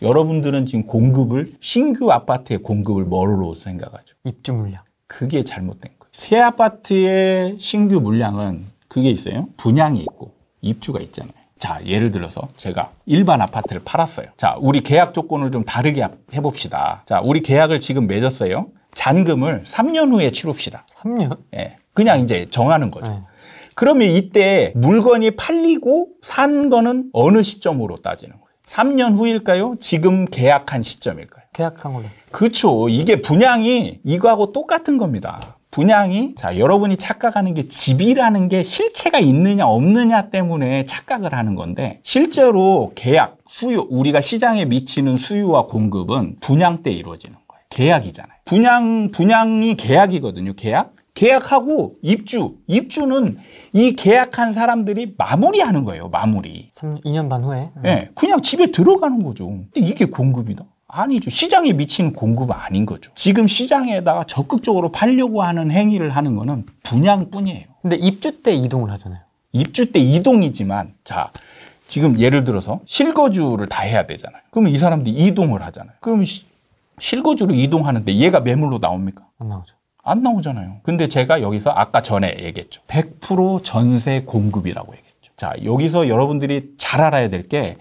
여러분들은 지금 공급을, 신규 아파트의 공급을 뭐로 생각하죠? 입주 물량. 그게 잘못된 거예요. 새 아파트의 신규 물량은 그게 있어요. 분양이 있고 입주가 있잖아요. 자, 예를 들어서 제가 일반 아파트를 팔았어요. 자, 우리 계약 조건을 좀 다르게 해봅시다. 자, 우리 계약을 지금 맺었어요. 잔금을 3년 후에 치릅시다. 3년? 예. 그냥 이제 정하는 거죠. 네. 그러면 이때 물건이 팔리고 산 거는 어느 시점으로 따지는 거예요? 3년 후일까요? 지금 계약한 시점일까요? 계약한 걸로. 그렇죠. 이게 분양이 이거하고 똑같은 겁니다. 분양이, 자, 여러분이 착각하는 게 집이라는 게 실체가 있느냐 없느냐 때문에 착각을 하는 건데, 실제로 계약, 수요, 우리가 시장에 미치는 수요와 공급은 분양 때 이루어지는 거예요. 계약이잖아요. 분양이 계약이거든요. 계약하고 입주는 이 계약한 사람들이 마무리하는 거예요. 마무리. 2년 반 후에. 네, 그냥 집에 들어가는 거죠. 근데 이게 공급이다? 아니죠. 시장에 미치는 공급은 아닌 거죠. 지금 시장에다가 적극적으로 팔려고 하는 행위를 하는 거는 분양뿐이에요. 근데 입주 때 이동을 하잖아요. 입주 때 이동이지만, 자, 지금 예를 들어서 실거주를 다 해야 되잖아요. 그러면 이 사람들이 이동을 하잖아요. 그럼 실거주로 이동하는데 얘가 매물로 나옵니까? 안 나오죠. 안 나오잖아요. 근데 제가 여기서 아까 전에 얘기했죠. 100% 전세 공급이라고 얘기했죠. 자, 여기서 여러분들이 잘 알아야 될 게,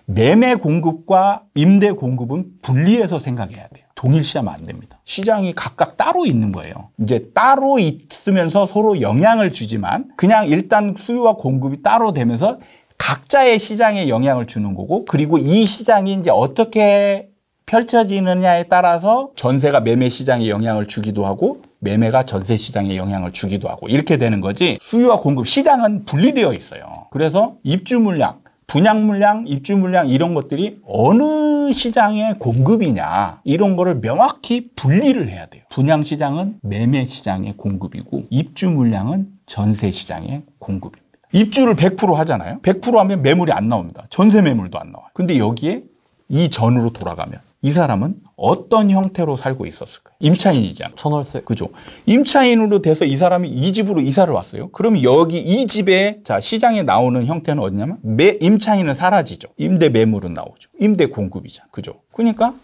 매매 공급과 임대 공급은 분리해서 생각해야 돼요. 동일시하면 안 됩니다. 시장이 각각 따로 있는 거예요. 이제 따로 있으면서 서로 영향을 주지만, 그냥 일단 수요와 공급이 따로 되면서 각자의 시장에 영향을 주는 거고, 그리고 이 시장이 이제 어떻게 펼쳐지느냐에 따라서 전세가 매매 시장에 영향을 주기도 하고, 매매가 전세 시장에 영향을 주기도 하고, 이렇게 되는 거지. 수요와 공급, 시장은 분리되어 있어요. 그래서 입주 물량, 분양 물량, 입주 물량 이런 것들이 어느 시장의 공급이냐, 이런 거를 명확히 분리를 해야 돼요. 분양 시장은 매매 시장의 공급이고, 입주 물량은 전세 시장의 공급입니다. 입주를 100% 하잖아요. 100% 하면 매물이 안 나옵니다. 전세 매물도 안 나와요. 근데 여기에 이 전으로 돌아가면 이 사람은 어떤 형태로 살고 있었을까요? 임차인이잖아요. 전월세. 그죠. 임차인으로 돼서 이 사람이 이 집으로 이사를 왔어요. 그러면 여기 이 집에, 자, 시장에 나오는 형태는 어디냐면, 임차인은 사라지죠. 임대 매물은 나오죠. 임대 공급이잖아. 그죠. 그러니까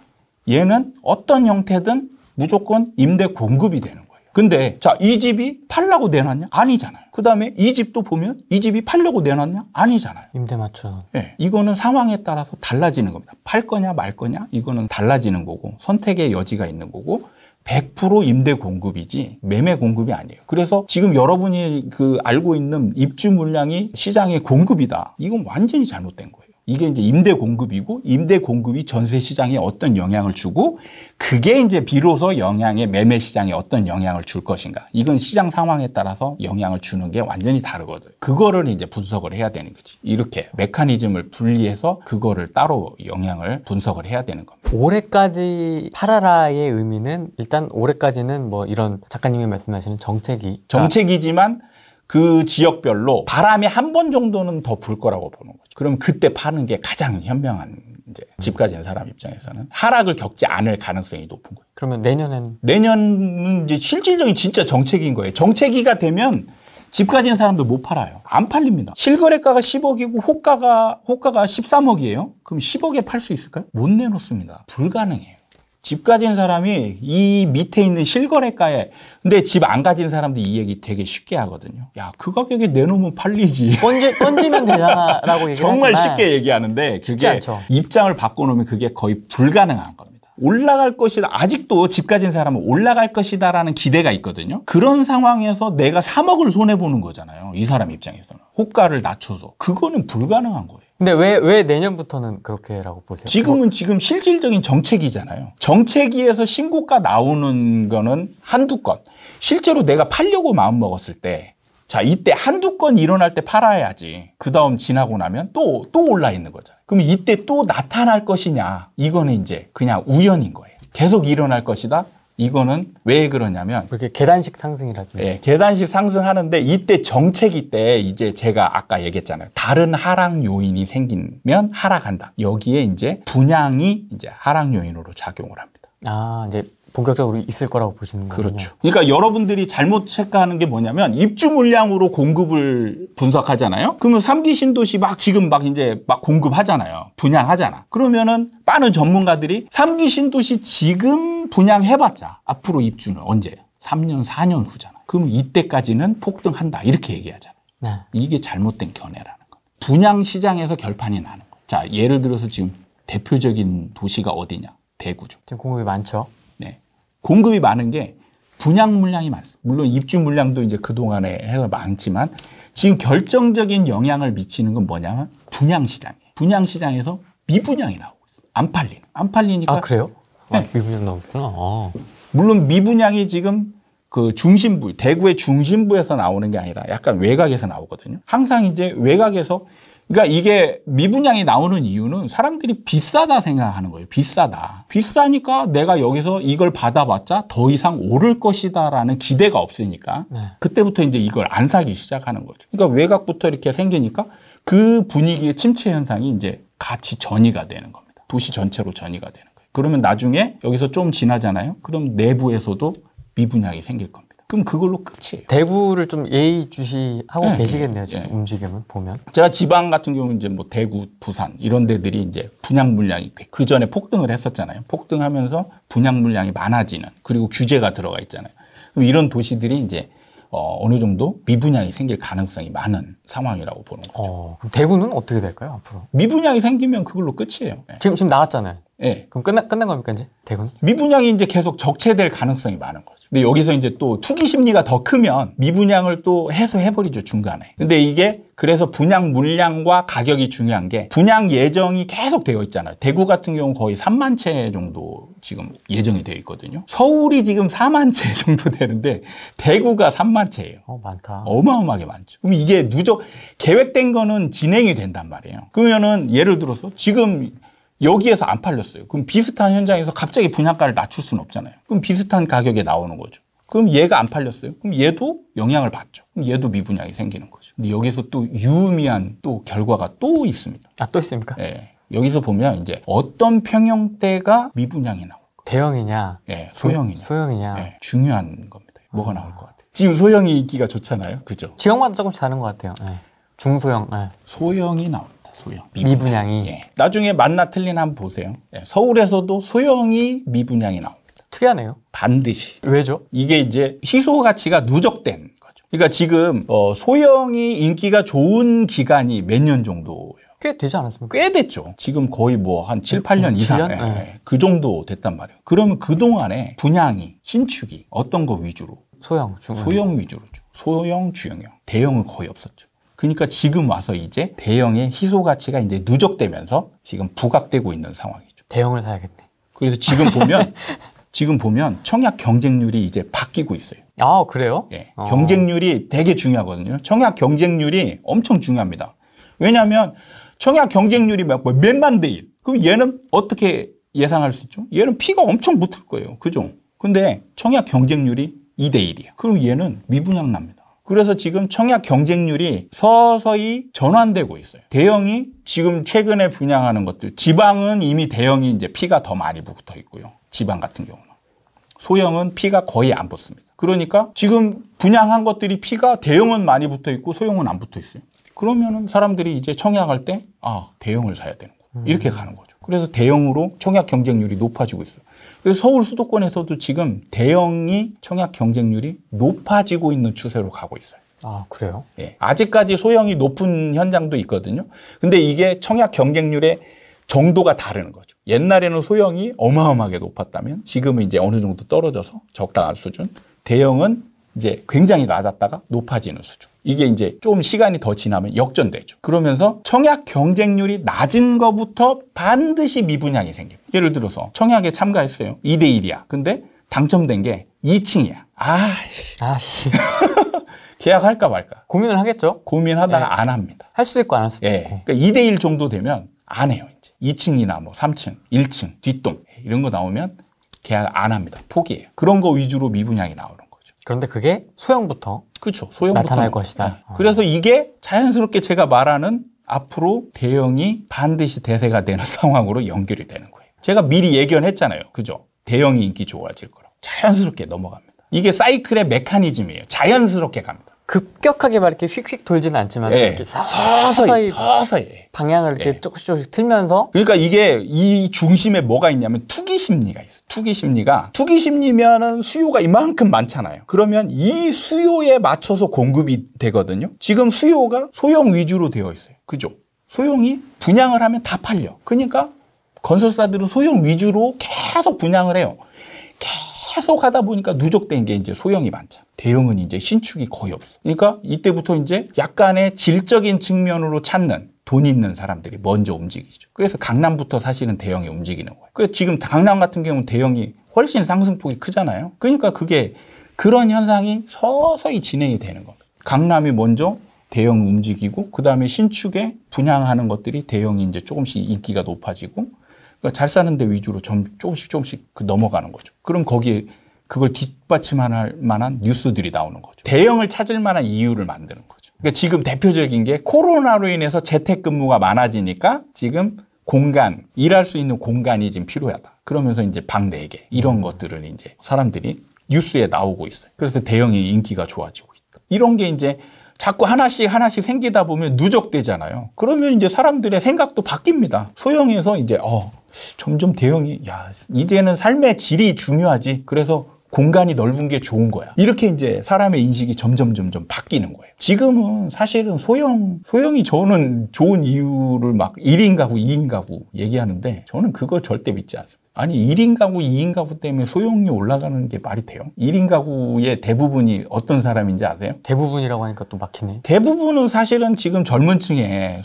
얘는 어떤 형태든 무조건 임대 공급이 되는 거예요. 근데 자, 이 집이 팔려고 내놨냐? 아니잖아요. 그 다음에 이 집도 보면 이 집이 팔려고 내놨냐? 아니잖아요. 임대 맞춰. 네, 이거는 상황에 따라서 달라지는 겁니다. 팔 거냐 말 거냐? 이거는 달라지는 거고, 선택의 여지가 있는 거고, 100% 임대 공급이지 매매 공급이 아니에요. 그래서 지금 여러분이 알고 있는 입주 물량이 시장의 공급이다. 이건 완전히 잘못된 거예요. 이게 이제 임대 공급이고, 임대 공급이 전세 시장에 어떤 영향을 주고, 그게 이제 비로소 매매 시장에 어떤 영향을 줄 것인가. 이건 시장 상황에 따라서 영향을 주는 게 완전히 다르거든. 그거를 이제 분석을 해야 되는 거지. 이렇게 메커니즘을 분리해서 그거를 따로 영향을 분석을 해야 되는 겁니다. 올해까지 팔아라의 의미는, 일단 올해까지는 뭐 이런 작가님이 말씀하시는 정책이지만 그 지역별로 바람이 한 번 정도는 더 불 거라고 보는 거죠. 그럼 그때 파는 게 가장 현명한, 이제 집 가진 사람 입장에서는 하락을 겪지 않을 가능성이 높은 거예요. 그러면 내년은 이제 실질적인 진짜 정체기인 거예요. 정체기가 되면 집 가진 사람도 못 팔아요. 안 팔립니다. 실거래가가 10억이고 호가가 13억이에요. 그럼 10억에 팔 수 있을까요? 못 내놓습니다. 불가능해요. 집 가진 사람이 이 밑에 있는 실거래가에, 근데 집 안 가진 사람들이 이 얘기 되게 쉽게 하거든요. 야, 그 가격에 내놓으면 팔리지. 던지면 되잖아라고 얘기하지만 정말 쉽게 얘기하는데, 그게 입장을 바꿔놓으면 그게 거의 불가능한 겁니다. 올라갈 것이다. 아직도 집 가진 사람은 올라갈 것이다라는 기대가 있거든요. 그런 상황에서 내가 3억을 손해보는 거잖아요. 이 사람 입장에서는. 호가를 낮춰서. 그거는 불가능한 거예요. 근데 왜 내년부터는 그렇게라고 보세요? 지금 실질적인 정체기잖아요. 정체기에서 신고가 나오는 거는 한두 건. 실제로 내가 팔려고 마음먹었을 때, 자, 이때 한두 건 일어날 때 팔아야지. 그 다음 지나고 나면 또 올라 있는 거잖아요. 그럼 이때 또 나타날 것이냐? 이거는 이제 그냥 우연인 거예요. 계속 일어날 것이다? 이거는 왜 그러냐면, 그렇게 계단식 상승이라든지. 네, 계단식 상승하는데, 이때 정체기 때 이제 제가 아까 얘기했잖아요. 다른 하락 요인이 생기면 하락한다. 여기에 이제 분양이 이제 하락 요인으로 작용을 합니다. 아, 이제 본격적으로 있을 거라고 보시는 거군요. 그렇죠. 그러니까 여러분들이 잘못 체크하는 게 뭐냐면 입주 물량으로 공급을 분석하잖아요. 그러면 3기 신도시 막 지금 막 이제 막 공급하잖아요. 분양하잖아. 그러면은 많은 전문가들이 3기 신도시 지금 분양해봤자 앞으로 입주는 언제예요? 3년, 4년 후잖아. 그럼 이때까지는 폭등한다. 이렇게 얘기하잖아요. 네. 이게 잘못된 견해라는 거. 분양 시장에서 결판이 나는 거. 자, 예를 들어서 지금 대표적인 도시가 어디냐? 대구죠. 지금 공급이 많죠. 네. 공급이 많은 게 분양 물량이 많습니다. 물론 입주 물량도 이제 그동안에 해가 많지만 지금 결정적인 영향을 미치는 건 뭐냐면 분양 시장이에요. 분양 시장에서 미분양이 나오고 있어요. 안 팔리니까. 아, 그래요? 네. 아, 미분양 나오구나. 아. 물론 미분양이 지금 그 중심부, 대구의 중심부에서 나오는 게 아니라 약간 외곽에서 나오거든요. 항상 이제 외곽에서 그러니까 이게 미분양이 나오는 이유는 사람들이 비싸다 생각하는 거예요. 비싸다. 비싸니까 내가 여기서 이걸 받아봤자 더 이상 오를 것이다라는 기대가 없으니까 네. 그때부터 이제 이걸 안 사기 시작하는 거죠. 그러니까 외곽부터 이렇게 생기니까 그 분위기의 침체 현상이 이제 같이 전이가 되는 겁니다. 도시 전체로 전이가 되는 거예요. 그러면 나중에 여기서 좀 지나잖아요. 그럼 내부에서도 미분양이 생길 겁니다. 그럼 그걸로 끝이에요. 대구를 좀 예의주시하고 네, 계시겠네요. 지금 네. 움직임을 보면. 제가 지방 같은 경우는 이제 뭐 대구, 부산 이런 데들이 이제 분양 물량이 그 전에 폭등을 했었잖아요. 폭등하면서 분양 물량이 많아지는 그리고 규제가 들어가 있잖아요. 그럼 이런 도시들이 이제 어느 정도 미분양이 생길 가능성이 많은 상황이라고 보는 거죠. 그럼 대구는 어떻게 될까요, 앞으로? 미분양이 생기면 그걸로 끝이에요. 네. 지금 나왔잖아요. 네. 그럼 끝난 겁니까, 이제? 대구는? 미분양이 이제 계속 적체될 가능성이 많은 거죠. 근데 여기서 이제 또 투기 심리가 더 크면 미분양을 또 해소해버리죠, 중간에. 근데 이게 그래서 분양 물량과 가격이 중요한 게 분양 예정이 계속 되어 있잖아요. 대구 같은 경우 거의 3만 채 정도 지금 예정이 되어 있거든요. 서울이 지금 4만 채 정도 되는데 대구가 3만 채예요. 많다. 어마어마하게 많죠. 그럼 이게 계획된 거는 진행이 된단 말이에요. 그러면은 예를 들어서 지금 여기에서 안 팔렸어요. 그럼 비슷한 현장에서 갑자기 분양가를 낮출 수는 없잖아요. 그럼 비슷한 가격에 나오는 거죠. 그럼 얘가 안 팔렸어요. 그럼 얘도 영향을 받죠. 그럼 얘도 미분양이 생기는 거죠. 근데 여기서 또 유의미한 또 결과가 또 있습니다. 아, 또 있습니까? 예. 여기서 보면 이제 어떤 평형대가 미분양이 나올 거예요. 대형이냐, 예, 소형이냐. 소형이냐. 예, 중요한 겁니다. 뭐가 나올 것 같아요. 지금 소형이 인기가 좋잖아요. 그죠? 지역마다 조금씩 다른 것 같아요. 네. 중소형. 네. 소형이 나옵니다. 소형. 미분양이. 예. 나중에 맞나 틀리나 한번 보세요. 예. 서울에서도 소형이 미분양이 나옵니다. 특이하네요. 반드시. 왜죠? 이게 이제 희소 가치가 누적된 거죠. 그러니까 지금 소형이 인기가 좋은 기간이 몇 년 정도예요? 꽤 되지 않았습니까? 꽤 됐죠. 지금 거의 뭐 한 7, 8년 이상. 7년? 예, 네. 예. 그 정도 됐단 말이에요. 그러면 그동안에 분양이, 신축이 어떤 거 위주로? 소형, 중형. 소형 위주로죠. 소형, 중형. 대형은 거의 없었죠. 그러니까 지금 와서 이제 대형의 희소 가치가 이제 누적되면서 지금 부각되고 있는 상황이죠. 대형을 사야겠네. 그래서 지금 보면 청약 경쟁률이 이제 바뀌고 있어요. 아, 그래요? 예. 경쟁률이 되게 중요하거든요. 청약 경쟁률이 엄청 중요합니다. 왜냐하면 청약 경쟁률이 몇만 대 1. 그럼 얘는 어떻게 예상할 수 있죠? 얘는 피가 엄청 붙을 거예요. 그죠? 근데 청약 경쟁률이 2대 1이에요. 그럼 얘는 미분양 납니다. 그래서 지금 청약 경쟁률이 서서히 전환되고 있어요. 대형이 지금 최근에 분양하는 것들, 지방은 이미 대형이 이제 피가 더 많이 붙어 있고요. 지방 같은 경우는. 소형은 피가 거의 안 붙습니다. 그러니까 지금 분양한 것들이 피가 대형은 많이 붙어 있고 소형은 안 붙어 있어요. 그러면은 사람들이 이제 청약할 때, 대형을 사야 되는 거예요. 이렇게 가는 거죠. 그래서 대형으로 청약 경쟁률이 높아지고 있어요. 그래서 서울 수도권에서도 지금 대형이 청약 경쟁률이 높아지고 있는 추세로 가고 있어요. 아, 그래요? 예. 아직까지 소형이 높은 현장도 있거든요. 근데 이게 청약 경쟁률의 정도가 다르는 거죠. 옛날에는 소형이 어마어마하게 높았다면 지금은 이제 어느 정도 떨어져서 적당한 수준. 대형은 이제 굉장히 낮았다가 높아지는 수준. 이게 이제 좀 시간이 더 지나면 역전되죠. 그러면서 청약 경쟁률이 낮은 것부터 반드시 미분양이 생깁니다. 예를 들어서 청약에 참가했어요. 2대 1이야. 근데 당첨된 게 2층이야. 아씨. 계약할까 말까. 고민을 하겠죠? 고민하다가 네. 안 합니다. 할 수도 있고 안 할 수도 예. 있고. 그러니까 2대 1 정도 되면 안 해요. 이제 2층이나 뭐 3층, 1층, 뒷동 이런 거 나오면 계약 안 합니다. 포기해요. 그런 거 위주로 미분양이 나오는 거죠. 그런데 그게 소형부터 그렇죠. 소형부터 나타날 것이다. 네. 그래서 이게 자연스럽게 제가 말하는 앞으로 대형이 반드시 대세가 되는 상황으로 연결이 되는 거예요. 제가 미리 예견했잖아요. 그죠? 대형이 인기 좋아질 거라고. 자연스럽게 넘어갑니다. 이게 사이클의 메커니즘이에요. 자연스럽게 갑니다. 급격하게 막 이렇게 휙휙 돌지는 않지만 네. 이렇게 서서히 방향을 이렇게 네. 조금씩 틀면서 그러니까 이게 이 중심에 뭐가 있냐면 투기 심리가 있어요. 투기 심리면은 수요가 이만큼 많잖아요. 그러면 이 수요에 맞춰서 공급이 되거든요. 지금 수요가 소형 위주로 되어 있어요. 그죠? 소형이 분양을 하면 다 팔려. 그러니까 건설사들은 소형 위주로 계속 분양을 해요. 계속 하다 보니까 누적된 게 이제 소형이 많죠. 대형은 이제 신축이 거의 없어. 그러니까 이때부터 이제 약간의 질적인 측면으로 찾는 돈 있는 사람들이 먼저 움직이죠. 그래서 강남부터 사실은 대형이 움직이는 거예요. 그래서 지금 강남 같은 경우는 대형이 훨씬 상승폭이 크잖아요. 그러니까 그게 그런 현상이 서서히 진행이 되는 겁니다. 강남이 먼저 대형 움직이고 그다음에 신축에 분양하는 것들이 대형이 이제 조금씩 인기가 높아지고 그러니까 잘 사는 데 위주로 조금씩 넘어가는 거죠. 그럼 거기에 그걸 뒷받침할 만한 뉴스들이 나오는 거죠. 대형을 찾을 만한 이유를 만드는 거죠. 그러니까 지금 대표적인 게 코로나로 인해서 재택근무가 많아지니까 지금 공간, 일할 수 있는 공간이 지금 필요하다. 그러면서 이제 방 4개 이런 것들을 이제 사람들이 뉴스에 나오고 있어요. 그래서 대형의 인기가 좋아지고 있다. 이런 게 이제 자꾸 하나씩 생기다 보면 누적되잖아요. 그러면 이제 사람들의 생각도 바뀝니다. 소형에서 이제 점점 대형이 이제는 삶의 질이 중요하지. 그래서 공간이 넓은 게 좋은 거야. 이렇게 이제 사람의 인식이 점점 바뀌는 거예요. 지금은 사실은 소형이 저는 좋은 이유를 막 1인 가구, 2인 가구 얘기하는데 저는 그걸 절대 믿지 않습니다. 아니 1인 가구, 2인 가구 때문에 소형이 올라가는 게 말이 돼요? 1인 가구의 대부분이 어떤 사람인지 아세요? 대부분이라고 하니까 또 막히네. 대부분은 사실은 지금 젊은 층에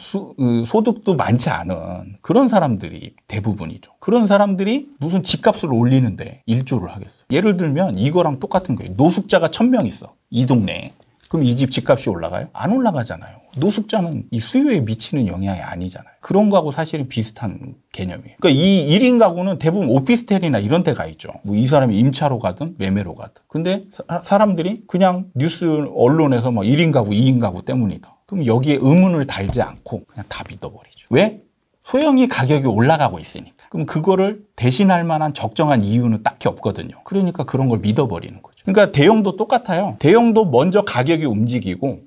소득도 많지 않은 그런 사람들이 대부분이죠. 그런 사람들이 무슨 집값을 올리는데 일조를 하겠어요. 예를 들면 이거랑 똑같은 거예요. 노숙자가 1000명 있어. 이 동네에. 그럼 이 집 집값이 올라가요? 안 올라가잖아요. 노숙자는 이 수요에 미치는 영향이 아니잖아요. 그런 거하고 사실은 비슷한 개념이에요. 그러니까 이 1인 가구는 대부분 오피스텔이나 이런 데 가 있죠. 뭐 이 사람이 임차로 가든 매매로 가든. 근데 사람들이 그냥 뉴스 언론에서 막 1인 가구, 2인 가구 때문이다. 그럼 여기에 의문을 달지 않고 그냥 다 믿어버리죠. 왜? 소형이 가격이 올라가고 있으니까. 그럼 그거를 대신할 만한 적정한 이유는 딱히 없거든요. 그러니까 그런 걸 믿어버리는 거죠. 그러니까 대형도 똑같아요. 대형도 먼저 가격이 움직이고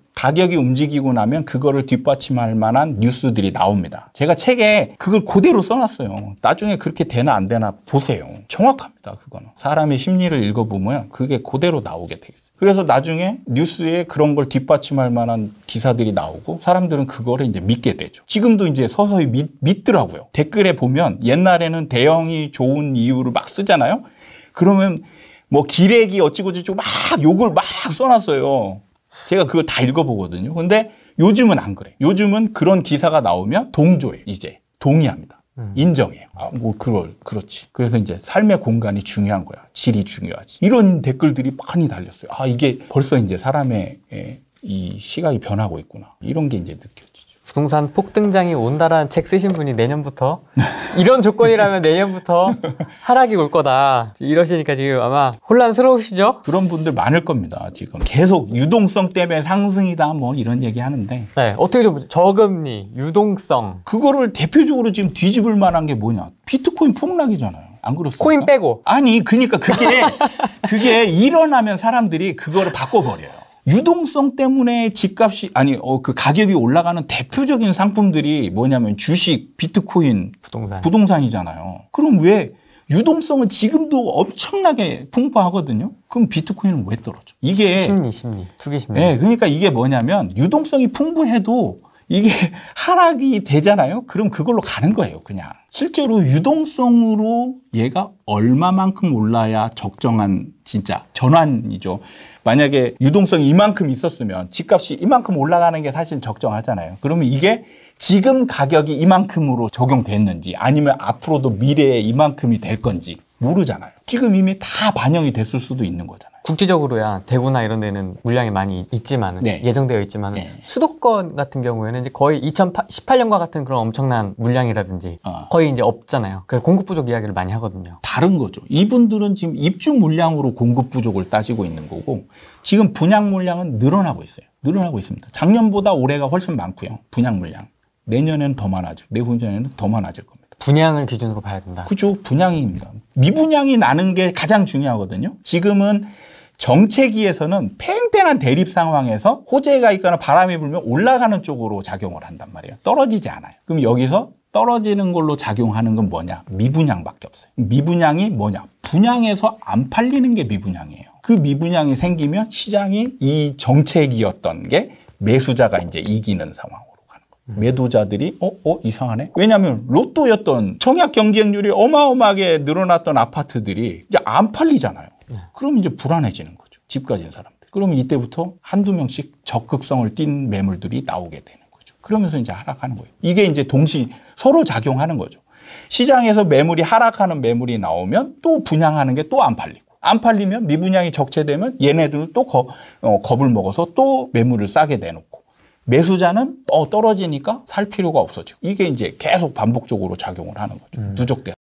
나면 그거를 뒷받침할 만한 뉴스들이 나옵니다. 제가 책에 그걸 그대로 써놨어요. 나중에 그렇게 되나 안 되나 보세요. 정확합니다. 그거는. 사람의 심리를 읽어보면 그게 그대로 나오게 돼 있어요. 그래서 나중에 뉴스에 그런 걸 뒷받침할 만한 기사들이 나오고 사람들은 그거를 이제 믿게 되죠. 지금도 이제 서서히 믿더라고요. 댓글에 보면 옛날에는 대형이 좋은 이유를 막 쓰잖아요. 그러면 뭐 기레기 어찌고저찌고 막 욕을 막 써놨어요. 제가 그걸 다 읽어보거든요. 근데 요즘은 안 그래. 요즘은 그런 기사가 나오면 동조해요. 이제 동의합니다. 인정해요. 그렇지. 그래서 이제 삶의 공간이 중요한 거야. 질이 중요하지. 이런 댓글들이 많이 달렸어요. 이게 벌써 이제 사람의 이 시각이 변하고 있구나. 이런 게 이제 느껴지죠. 부동산 폭등장이 온다라는 책 쓰신 분이 내년부터 이런 조건이라면 내년부터 하락이 올 거다 이러시니까 지금 아마 혼란스러우시죠? 그런 분들 많을 겁니다. 지금 계속 유동성 때문에 상승이다 뭐 이런 얘기 하는데 네, 어떻게 좀 저금리, 유동성 그거를 대표적으로 지금 뒤집을 만한 게 뭐냐? 비트코인 폭락이잖아요. 안 그렇습니까? 코인 빼고 아니 그러니까 그게 일어나면 사람들이 그거를 바꿔버려요. 유동성 때문에 집값이 그 가격이 올라가는 대표적인 상품들이 뭐냐면 주식, 비트코인, 부동산이잖아요. 그럼 왜 유동성은 지금도 엄청나게 풍부하거든요. 그럼 비트코인은 왜 떨어져? 이게 심리, 투기 심리. 네, 그러니까 이게 뭐냐면 유동성이 풍부해도 이게 하락이 되잖아요. 그럼 그걸로 가는 거예요, 그냥. 실제로 유동성으로 얘가 얼마만큼 올라야 적정한 진짜 전환이죠. 만약에 유동성이 이만큼 있었으면 집값이 이만큼 올라가는 게 사실 적정하잖아요. 그러면 이게 지금 가격이 이만큼으로 적용됐는지 아니면 앞으로도 미래에 이만큼이 될 건지 모르잖아요. 지금 이미 다 반영이 됐을 수도 있는 거잖아요. 국지적으로야 대구나 이런 데는 물량이 많이 있지만은 네. 예정되어 있지만은 수도권 같은 경우에는 이제 거의 2018년과 같은 그런 엄청난 물량이라든지 거의 이제 없잖아요. 그래서 공급 부족 이야기를 많이 하거든요. 다른 거죠. 이분들은 지금 입주 물량으로 공급 부족을 따지고 있는 거고 지금 분양 물량은 늘어나고 있어요. 늘어나고 있습니다. 작년보다 올해가 훨씬 많고요. 분양 물량. 내년에는 더 많아질, 내후년에는 더 많아질 겁니다. 분양을 기준으로 봐야 된다. 그죠. 분양입니다. 미분양이 나는 게 가장 중요하거든요. 지금은 정체기에서는 팽팽한 대립 상황에서 호재가 있거나 바람이 불면 올라가는 쪽으로 작용을 한단 말이에요. 떨어지지 않아요. 그럼 여기서 떨어지는 걸로 작용하는 건 뭐냐? 미분양밖에 없어요. 미분양이 뭐냐? 분양해서 안 팔리는 게 미분양이에요. 그 미분양이 생기면 시장이 이 정체기였던 게 매수자가 이제 이기는 상황으로 가는 거예요. 매도자들이 이상하네. 왜냐하면 로또였던 청약 경쟁률이 어마어마하게 늘어났던 아파트들이 이제 안 팔리잖아요. 그럼 이제 불안해지는 거죠. 집 가진 사람들. 그러면 이때부터 한두 명씩 적극성을 띈 매물들이 나오게 되는 거죠. 그러면서 이제 하락하는 거예요. 이게 이제 동시 서로 작용하는 거죠. 시장에서 매물이 하락하는 매물이 나오면 또 분양하는 게 또 안 팔리고. 안 팔리면 미분양이 적체되면 얘네들 또 겁을 먹어서 또 매물을 싸게 내놓고. 매수자는 떨어지니까 살 필요가 없어지고. 이게 이제 계속 반복적으로 작용을 하는 거죠. 누적돼서.